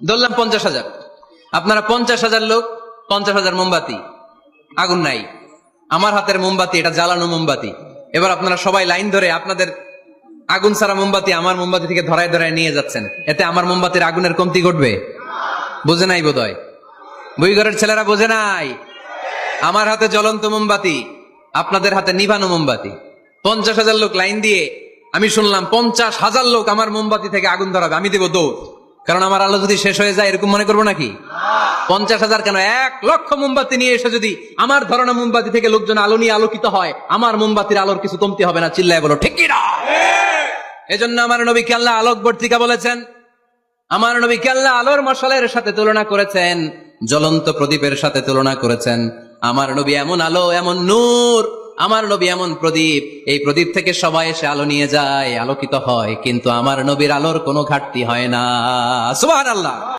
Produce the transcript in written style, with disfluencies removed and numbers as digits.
ধরলাম 50,000, আপনারা 50,000 লোক, 50,000 মোমবাতি, আগুন নাই, আমার হাতের মোমবাতি এটা জ্বালানো মোমবাতি। এবার আপনারা সবাই লাইন ধরে আপনাদের আগুন ছাড়া মোমবাতি আমার মোমবাতি থেকে ধরায় ধরায় নিয়ে যাচ্ছেন, এতে আমার মোমবাতির আগুনের কমতি ঘটবে? বোঝে নাই বোধহয়, বইঘরের ছেলেরা বোঝে নাই। আমার হাতে জ্বলন্ত মোমবাতি, আপনাদের হাতে নিভানো মোমবাতি। 50,000 লোক লাইন দিয়ে, আমি শুনলাম 50,000 লোক আমার মোমবাতি থেকে আগুন ধরাবে, আমি দেব দৌড়। কারণ আমার আলো যদি শেষ হয়ে যায় এরকম মনে করবো নাকি? 50,000 কেন, 1,00,000 মোমবাতি নিয়ে এসে যদি আমার ধরনা মোমবাতি থেকে লোকজন আলো নিয়ে আলোকিত হয়, আমার মোমবাতির আলোর কিছু কমতি হবে না। চিল্লায় বলো ঠিক কি না? এজন্য আমার নবীকে আল্লাহ আলোক বর্তিকা বলেছেন। আমার নবীকে আল্লাহ আলোর মশালের সাথে তুলনা করেছেন, জ্বলন্ত প্রদীপের সাথে তুলনা করেছেন। আমার নবী এমন আলো, এমন নূর, আমার নবী এমন প্রদীপ, এই প্রদীপ থেকে সবাই এসে আলো নিয়ে যায়, আলোকিত হয়, কিন্তু আমার নবীর আলোর কোনো ঘাটতি হয় না। সুবহানাল্লাহ।